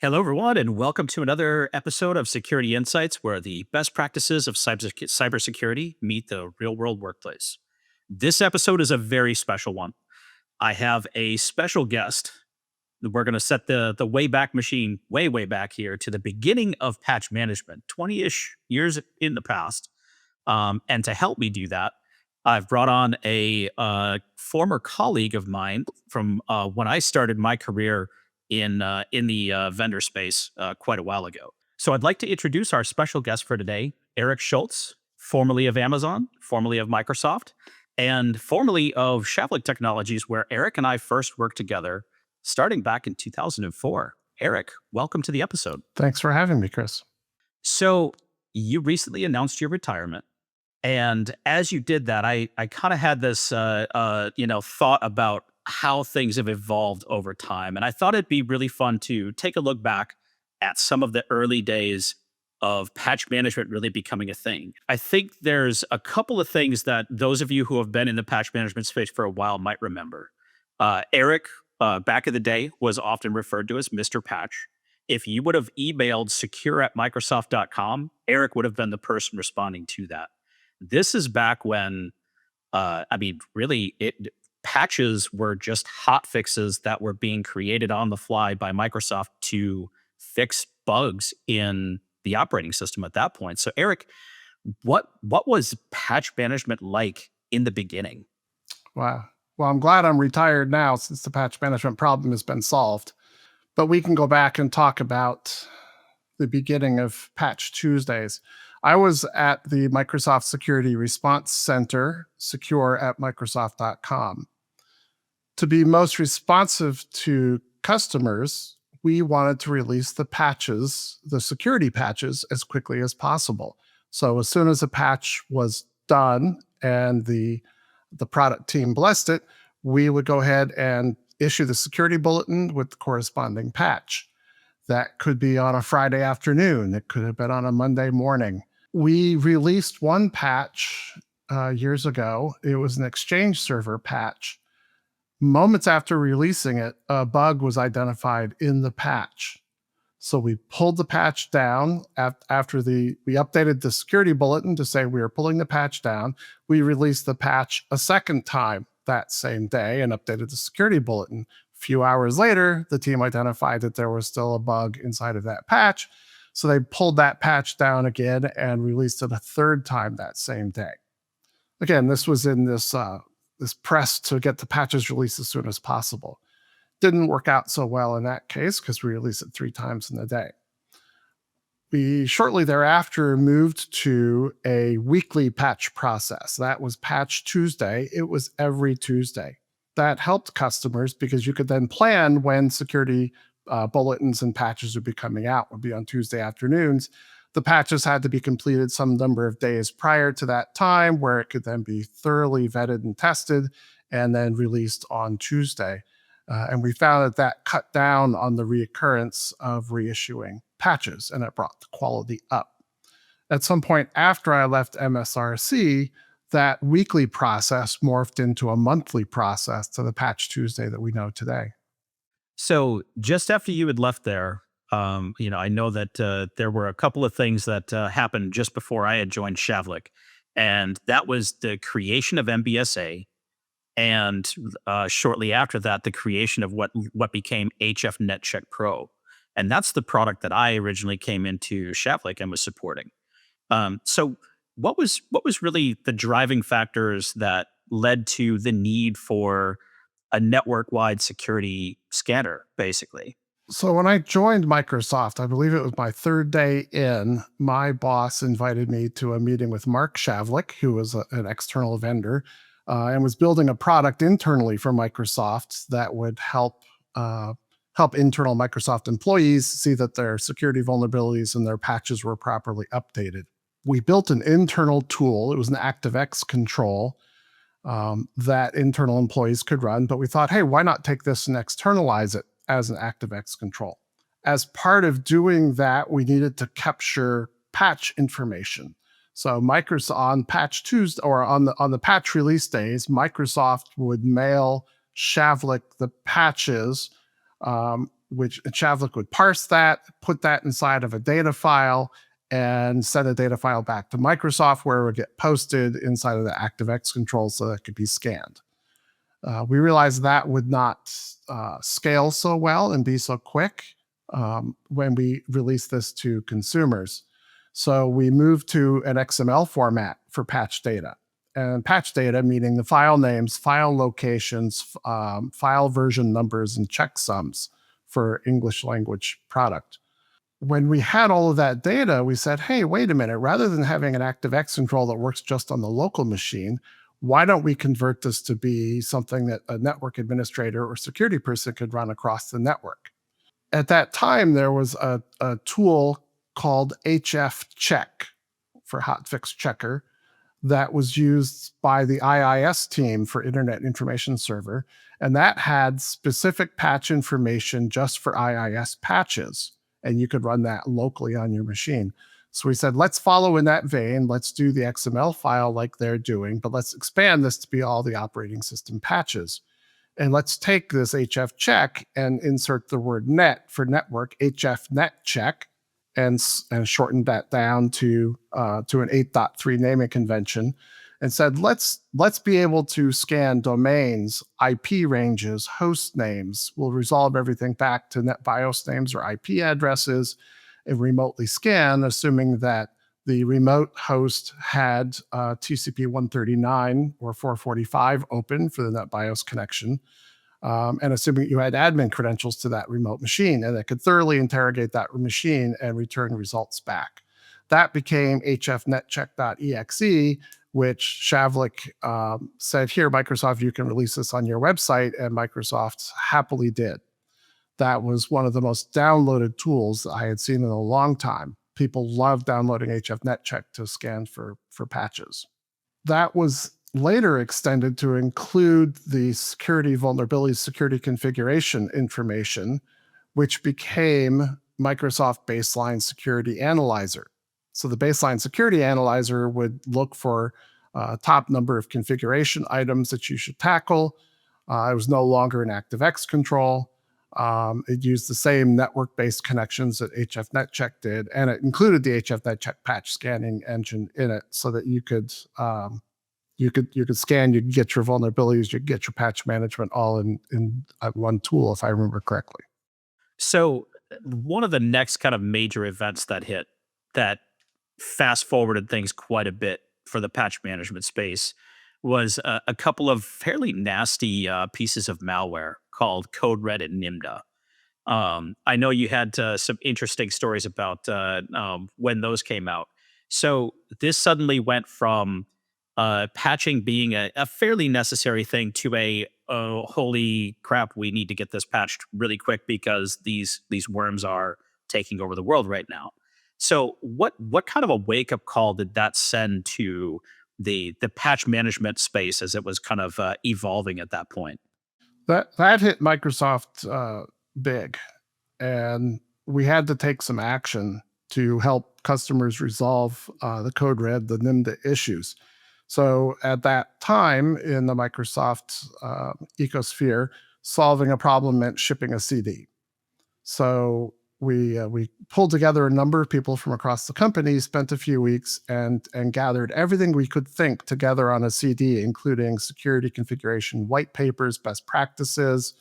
Hello, everyone, and welcome to another episode of Security Insights, where the best practices of cybersecurity meet the real world workplace. This episode is a very special one. I have a special guest. We're going to set the Wayback Machine way back here to the beginning of patch management, 20 ish years in the past. And to help me do that, I've brought on a former colleague of mine from when I started my career in the vendor space quite a while ago. So I'd like to introduce our special guest for today, Eric Schultze, formerly of Amazon, formerly of Microsoft, and formerly of Shavlik Technologies, where Eric and I first worked together starting back in 2004. Eric, welcome to the episode. Thanks for having me, Chris. So you recently announced your retirement. And as you did that, I kind of had this thought about how things have evolved over time, and I thought it'd be really fun to take a look back at some of the early days of patch management really becoming a thing. I think there's a couple of things that those of you who have been in the patch management space for a while might remember. Eric, back in the day, was often referred to as Mr. Patch. If you would have emailed secure@microsoft.com, Eric would have been the person responding to that. This is back when, really, patches were just hot fixes that were being created on the fly by Microsoft to fix bugs in the operating system at that point. So, Eric, what was patch management like in the beginning? Wow. Well, I'm glad I'm retired now since the patch management problem has been solved. But we can go back and talk about the beginning of Patch Tuesdays. I was at the Microsoft Security Response Center, secure@microsoft.com. To be most responsive to customers, we wanted to release the patches, the security patches, as quickly as possible. So as soon as a patch was done and the product team blessed it, we would go ahead and issue the security bulletin with the corresponding patch. That could be on a Friday afternoon. It could have been on a Monday morning. We released one patch years ago. It was an Exchange server patch. Moments after releasing it, a bug was identified in the patch. So we pulled the patch down after we updated the security bulletin to say we were pulling the patch down. We released the patch a second time that same day and updated the security bulletin. A few hours later, the team identified that there was still a bug inside of that patch. So they pulled that patch down again and released it a third time that same day. Again, this was in this press to get the patches released as soon as possible. Didn't work out so well in that case because we released it 3 times in a day. We shortly thereafter moved to a weekly patch process. That was Patch Tuesday. It was every Tuesday. That helped customers because you could then plan when security bulletins and patches would be coming out. Would be on Tuesday afternoons. The patches had to be completed some number of days prior to that time, where it could then be thoroughly vetted and tested and then released on Tuesday. And we found that cut down on the reoccurrence of reissuing patches, and it brought the quality up. At some point after I left MSRC, that weekly process morphed into a monthly process to the Patch Tuesday that we know today. So just after you had left there, I know that there were a couple of things that happened just before I had joined Shavlik, and that was the creation of MBSA, and shortly after that, the creation of what became HF NetCheck Pro, and that's the product that I originally came into Shavlik and was supporting. So, what was really the driving factors that led to the need for a network-wide security scanner, basically? So when I joined Microsoft, I believe it was my third day in, my boss invited me to a meeting with Mark Shavlik, who was an external vendor, and was building a product internally for Microsoft that would help internal Microsoft employees see that their security vulnerabilities and their patches were properly updated. We built an internal tool. It was an ActiveX control that internal employees could run, but we thought, hey, why not take this and externalize it as an ActiveX control? As part of doing that, we needed to capture patch information. So Microsoft on Patch Tuesday, or on the patch release days, Microsoft would mail Shavlik the patches which Shavlik would parse that, put that inside of a data file, and send a data file back to Microsoft where it would get posted inside of the ActiveX control so that it could be scanned. We realized that would not scale so well and be so quick when we released this to consumers. So we moved to an XML format for patch data. And patch data, meaning the file names, file locations, file version numbers, and checksums for English language product. When we had all of that data, we said, hey, wait a minute, rather than having an ActiveX control that works just on the local machine, why don't we convert this to be something that a network administrator or security person could run across the network? At that time, there was a tool called HF Check for hotfix checker that was used by the IIS team for Internet Information Server. And that had specific patch information just for IIS patches. And you could run that locally on your machine. So we said, let's follow in that vein. Let's do the XML file like they're doing, but let's expand this to be all the operating system patches. And let's take this HF check and insert the word net for network, HF net check, and shortened that down to an 8.3 naming convention, and said let's be able to scan domains, IP ranges, host names. We'll resolve everything back to NetBIOS names or IP addresses, and remotely scan, assuming that the remote host had TCP 139 or 445 open for the NetBIOS connection. And assuming you had admin credentials to that remote machine, and it could thoroughly interrogate that machine and return results back. That became hfnetcheck.exe, which Shavlik said, here, Microsoft, you can release this on your website, and Microsoft happily did. That was one of the most downloaded tools I had seen in a long time. People love downloading hfnetcheck to scan for patches. That was later extended to include the security vulnerabilities, security configuration information, which became Microsoft Baseline Security Analyzer. So the Baseline Security Analyzer would look for top number of configuration items that you should tackle. It was no longer an ActiveX control. It used the same network-based connections that hfnetcheck did, and it included the hfnetcheck patch scanning engine in it, so that you could scan, you could get your vulnerabilities, you could get your patch management all in one tool, if I remember correctly. So one of the next kind of major events that hit that fast forwarded things quite a bit for the patch management space was a couple of fairly nasty pieces of malware called Code Red and Nimda. I know you had some interesting stories about when those came out. So this suddenly went from patching being a fairly necessary thing to a holy crap, we need to get this patched really quick because these worms are taking over the world right now. So what kind of a wake up call did that send to the patch management space as it was kind of evolving at that point? That hit Microsoft big, and we had to take some action to help customers resolve the Code Red, the NIMDA issues. So at that time in the Microsoft ecosphere, solving a problem meant shipping a CD. So we pulled together a number of people from across the company, spent a few weeks, and gathered everything we could think together on a CD, including security configuration white papers, best practices,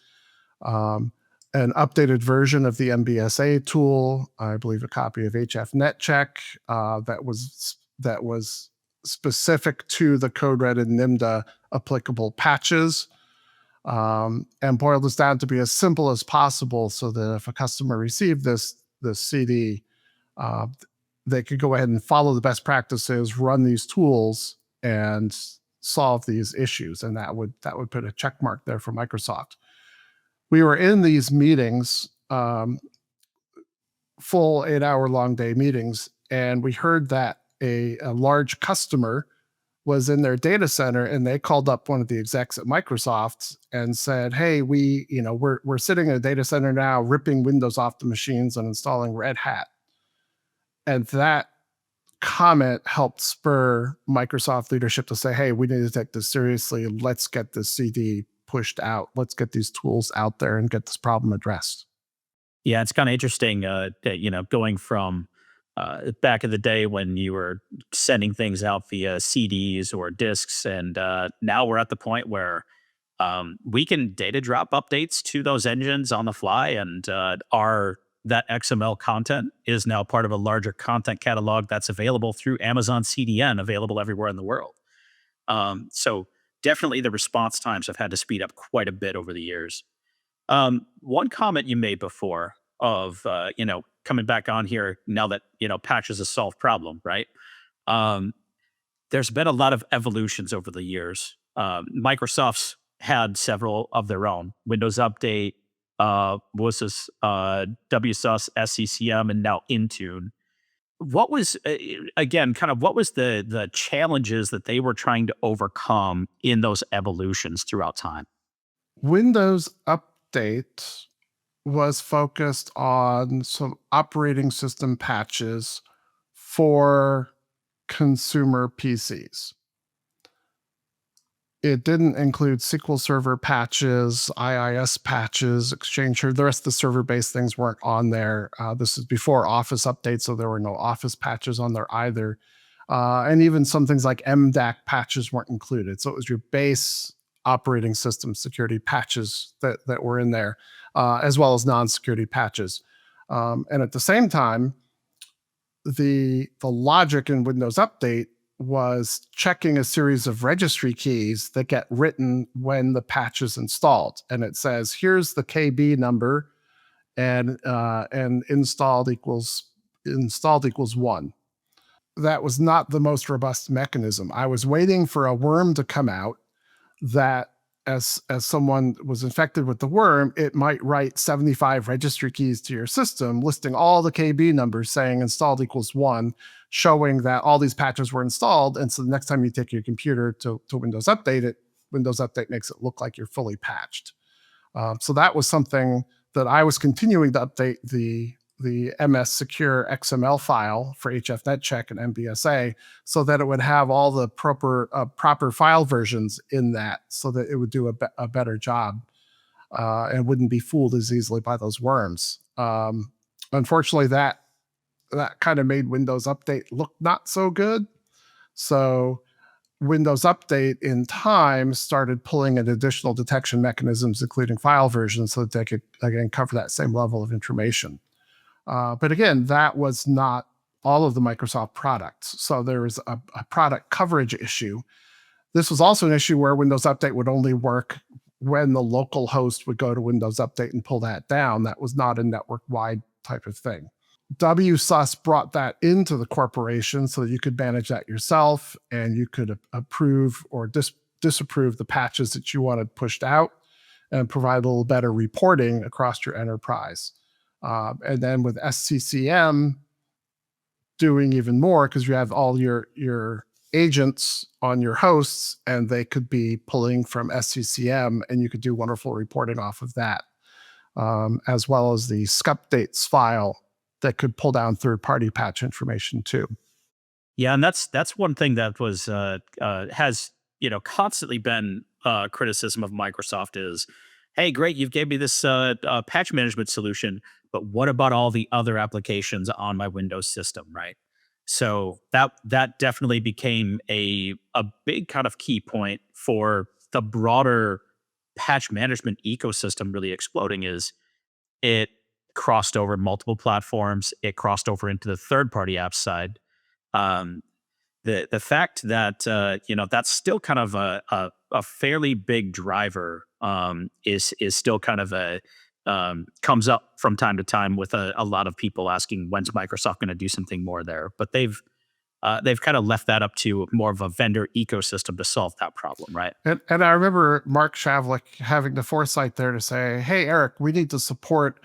um, an updated version of the MBSA tool, I believe a copy of HFNetCheck that was specific to the Code Red and NIMDA applicable patches, and boiled this down to be as simple as possible so that if a customer received this CD, uh, they could go ahead and follow the best practices, run these tools, and solve these issues. And that would put a check mark there for Microsoft. We were in these meetings, full 8-hour long day meetings, and we heard that a large customer was in their data center, and they called up one of the execs at Microsoft and said, hey, we're sitting in a data center now, ripping Windows off the machines and installing Red Hat. And that comment helped spur Microsoft leadership to say, hey, we need to take this seriously. Let's get this CD pushed out. Let's get these tools out there and get this problem addressed. Yeah, it's kind of interesting, going from back in the day when you were sending things out via CDs or discs, and now we're at the point where we can data drop updates to those engines on the fly, and our that XML content is now part of a larger content catalog that's available through Amazon CDN, available everywhere in the world. So definitely, the response times have had to speed up quite a bit over the years. One comment you made before of, coming back on here now that, patch is a solved problem, right? Um, there's been a lot of evolutions over the years. Microsoft's had several of their own Windows Update, was this WSUS, SCCM, and now Intune. What was again kind of what was the challenges that they were trying to overcome in those evolutions throughout time? Windows Update was focused on some operating system patches for consumer PCs. It didn't include SQL Server patches, IIS patches, Exchange. The rest of the server-based things weren't on there. This is before Office Update, so there were no Office patches on there either. And even some things like MDAC patches weren't included. So it was your base operating system security patches that were in there, as well as non-security patches. And at the same time, the logic in Windows Update was checking a series of registry keys that get written when the patch is installed, and it says here's the KB number, and installed equals 1. That was not the most robust mechanism. I was waiting for a worm to come out that, as someone was infected with the worm, it might write 75 registry keys to your system, listing all the KB numbers saying installed equals 1, showing that all these patches were installed. And so the next time you take your computer to Windows Update it, Windows Update makes it look like you're fully patched. So that was something that I was continuing to update the MS Secure XML file for HFNet check and MBSA, so that it would have all the proper file versions in that, so that it would do a better job, and wouldn't be fooled as easily by those worms. Unfortunately, that kind of made Windows Update look not so good. So Windows Update in time started pulling in additional detection mechanisms, including file versions, so that they could again cover that same level of information. But again, that was not all of the Microsoft products. So there was a product coverage issue. This was also an issue where Windows Update would only work when the local host would go to Windows Update and pull that down. That was not a network wide type of thing. WSUS brought that into the corporation so that you could manage that yourself, and you could approve or disapprove the patches that you wanted pushed out, and provide a little better reporting across your enterprise. And then with SCCM doing even more, because you have all your agents on your hosts, and they could be pulling from SCCM, and you could do wonderful reporting off of that, as well as the scupdates file that could pull down third-party patch information too. Yeah, and that's one thing that was has constantly been criticism of Microsoft is, hey, great, you've gave me this patch management solution, but what about all the other applications on my Windows system, right? So that definitely became a big kind of key point for the broader patch management ecosystem really exploding. Is it crossed over multiple platforms? It crossed over into the third party app side. Um, the fact that that's still kind of a fairly big driver, is still kind of a comes up from time to time with a lot of people asking when's Microsoft going to do something more there, but they've kind of left that up to more of a vendor ecosystem to solve that problem, right? And I remember Mark Shavlik having the foresight there to say, "Hey, Eric, we need to support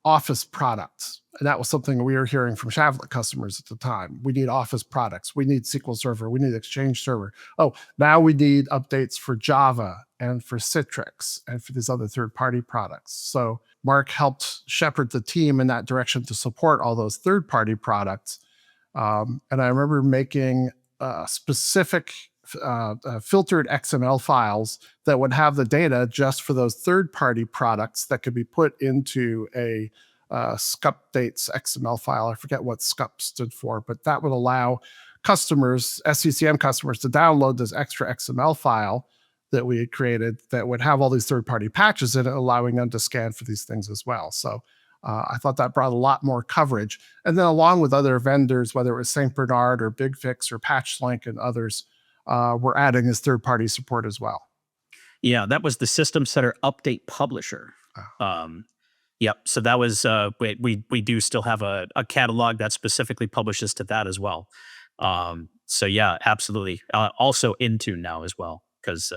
Office products." And that was something we were hearing from Shavlik customers at the time. We need Office products. We need SQL Server. We need Exchange Server. Oh, now we need updates for Java and for Citrix and for these other third-party products. So Mark helped shepherd the team in that direction to support all those third-party products. And I remember making specific filtered XML files that would have the data just for those third-party products that could be put into scupdates XML file. I forget what scup stood for, but that would allow customers, SCCM customers, to download this extra XML file that we had created that would have all these third-party patches in it, allowing them to scan for these things as well. So I thought that brought a lot more coverage. And then along with other vendors, whether it was St. Bernard or BigFix or PatchLink and others, we're adding this third-party support as well. Yeah, that was the System Setter Update Publisher. Um, yep. So that was we do still have a catalog that specifically publishes to that as well. So yeah, absolutely. Also Intune now as well, because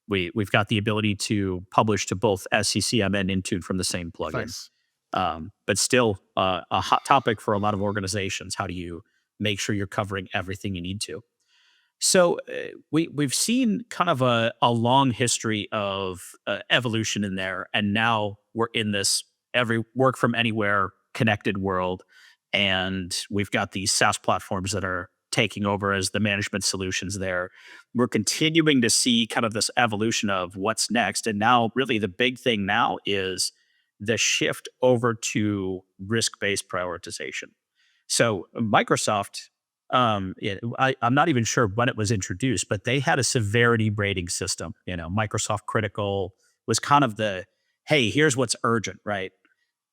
we've got the ability to publish to both SCCM and Intune from the same plugin. Nice. But still a hot topic for a lot of organizations. How do you make sure you're covering everything you need to? So we've seen kind of a long history of evolution in there, and now we're in this every work from anywhere connected world, and we've got these SaaS platforms that are taking over as the management solutions there. We're continuing to see kind of this evolution of what's next, and now really the big thing now is the shift over to risk-based prioritization. So Microsoft, I'm not even sure when it was introduced, but they had a severity rating system. You know, Microsoft Critical was kind of the, hey, here's what's urgent, right?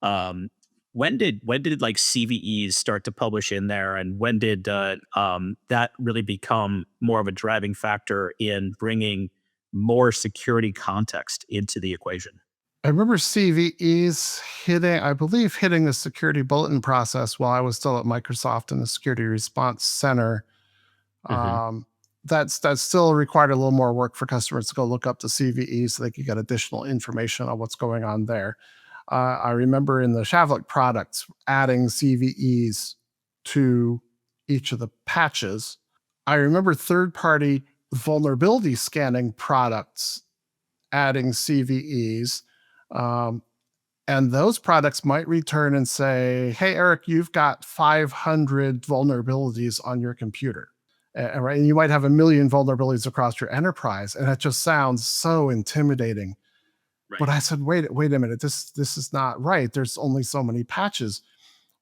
Um, when did like CVEs start to publish in there, and when did that really become more of a driving factor in bringing more security context into the equation? I remember CVEs hitting, I believe, hitting the security bulletin process while I was still at Microsoft in the Security Response Center. Hmm. Um, that's still required a little more work for customers to go look up the CVE so they can get additional information on what's going on there. I remember in the Shavlik products adding CVEs to each of the patches. I remember third-party vulnerability scanning products adding CVEs. Um, and those products might return and say, "Hey, Eric, you've got 500 vulnerabilities on your computer." Right? And you might have a million vulnerabilities across your enterprise. And it just sounds so intimidating. But Right. I said, wait a minute, this is not right. There's only so many patches.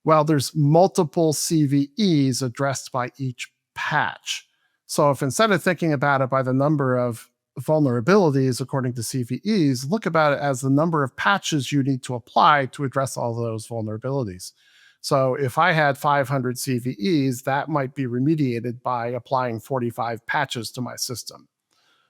Well, there's multiple CVEs addressed by each patch. So if instead of thinking about it by the number of vulnerabilities according to CVEs, look about it as the number of patches you need to apply to address all those vulnerabilities. So if I had 500 CVEs, that might be remediated by applying 45 patches to my system.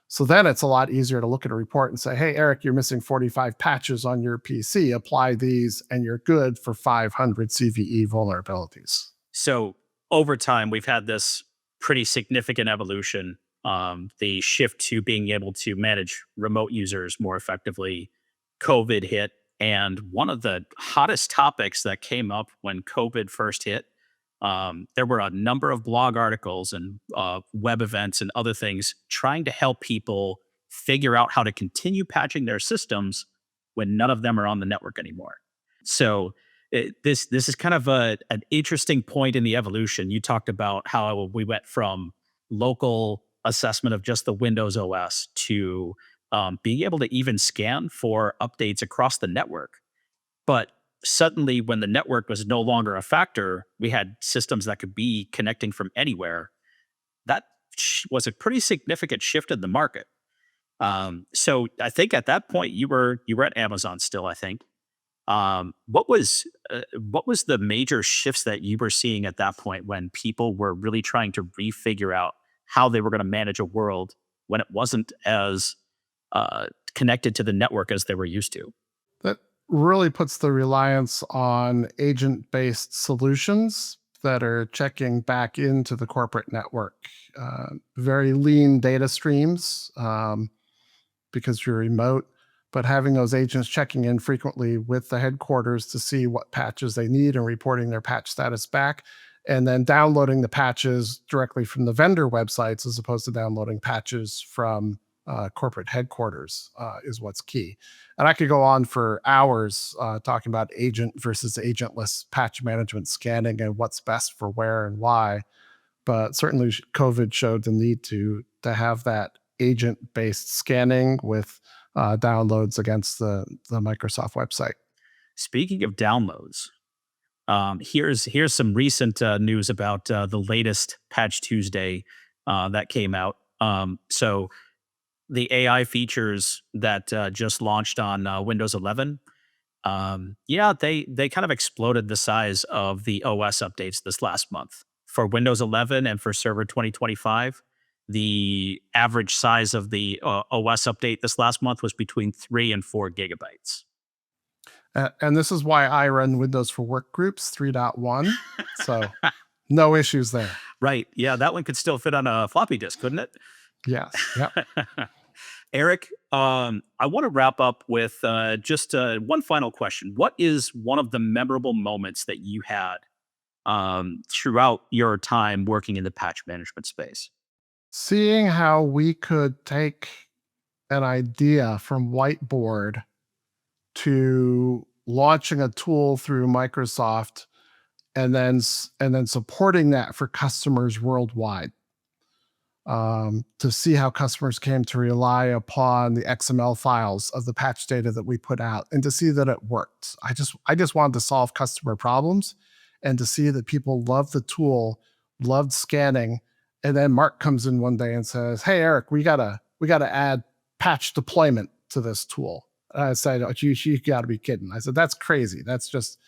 So then it's a lot easier to look at a report and say, hey, Eric, you're missing 45 patches on your PC. Apply these and you're good for 500 CVE vulnerabilities. So over time, we've had this pretty significant evolution. The shift to being able to manage remote users more effectively. COVID hit, and one of the hottest topics that came up when COVID first hit, there were a number of blog articles and web events and other things trying to help people figure out how to continue patching their systems when none of them are on the network anymore. So this is kind of an interesting point in the evolution. You talked about how we went from local assessment of just the Windows OS to being able to even scan for updates across the network. But suddenly, when the network was no longer a factor, we had systems that could be connecting from anywhere. That was a pretty significant shift in the market. So I think at that point you were at Amazon still. I think what was the major shifts that you were seeing at that point when people were really trying to refigure out how they were going to manage a world when it wasn't as connected to the network as they were used to? That really puts the reliance on agent based solutions that are checking back into the corporate network. Very lean data streams. Because you're remote, but having those agents checking in frequently with the headquarters to see what patches they need and reporting their patch status back, and then downloading the patches directly from the vendor websites as opposed to downloading patches from corporate headquarters is what's key. And I could go on for hours talking about agent versus agentless patch management scanning and what's best for where and why, but certainly COVID showed the need to have that agent based scanning with downloads against the Microsoft website. Speaking of downloads, here's some recent news about the latest Patch Tuesday that came out. So the AI features that just launched on Windows 11, yeah, they kind of exploded the size of the OS updates this last month for Windows 11 and for Server 2025. The average size of the OS update this last month was between 3 and 4 gigabytes. And this is why I run Windows for Work Groups 3.1. So no issues there. Right. Yeah, that one could still fit on a floppy disk, couldn't it? Yes. Yep. Eric, I want to wrap up with just one final question. What is one of the memorable moments that you had throughout your time working in the patch management space? Seeing how we could take an idea from whiteboard to launching a tool through Microsoft and then supporting that for customers worldwide. To see how customers came to rely upon the XML files of the patch data that we put out and to see that it worked. I just wanted to solve customer problems and to see that people loved the tool, loved scanning. And then Mark comes in one day and says, "Hey Eric, we gotta add patch deployment to this tool." I said, "Oh, you gotta be kidding." I said, "That's crazy. That's just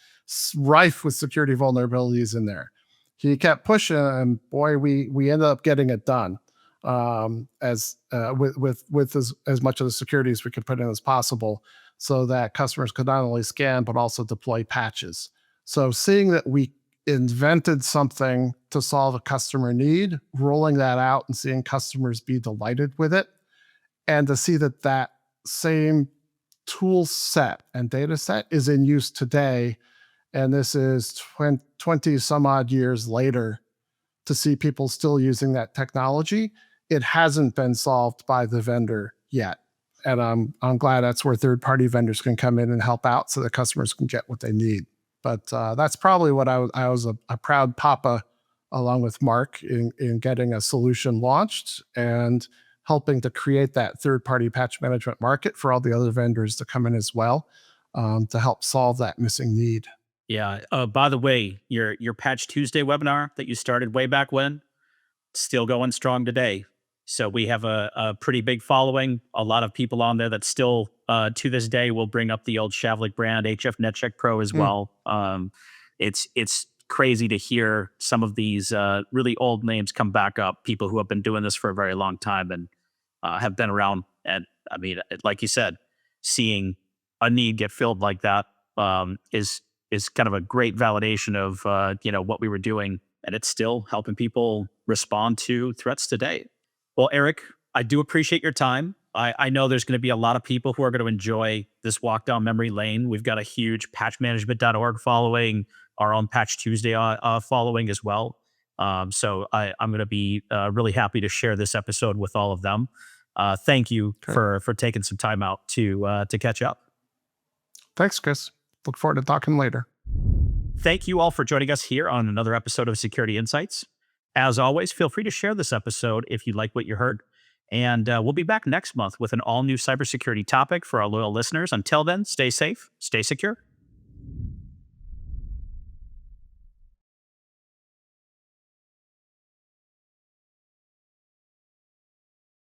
rife with security vulnerabilities in there." He kept pushing, and boy, we ended up getting it done, as with as much of the security as we could put in as possible, so that customers could not only scan but also deploy patches. So seeing that we invented something to solve a customer need, rolling that out and seeing customers be delighted with it, and to see that that same tool set and data set is in use today, and this is 20 some odd years later, to see people still using that technology. It hasn't been solved by the vendor yet. And I'm glad that's where third party vendors can come in and help out so that customers can get what they need. But that's probably what I was a proud papa along with Mark in getting a solution launched and helping to create that third party patch management market for all the other vendors to come in as well, to help solve that missing need. Yeah. By the way, your Patch Tuesday webinar that you started way back when, still going strong today. So we have a pretty big following. A lot of people on there that still, to this day, will bring up the old Shavlik brand, HF NetCheck Pro as Mm, well. It's crazy to hear some of these really old names come back up. People who have been doing this for a very long time and have been around. And I mean, like you said, seeing a need get filled like that is kind of a great validation of what we were doing, and it's still helping people respond to threats today. Well, Eric, I do appreciate your time. I know there's going to be a lot of people who are going to enjoy this walk down memory lane. We've got a huge patchmanagement.org following, our own Patch Tuesday following as well. I'm going to be really happy to share this episode with all of them. Thank you okay. for taking some time out to catch up. Thanks, Chris. Look forward to talking later. Thank you all for joining us here on another episode of Security Insights. As always, feel free to share this episode if you like what you heard. And we'll be back next month with an all new cybersecurity topic for our loyal listeners. Until then, stay safe, stay secure.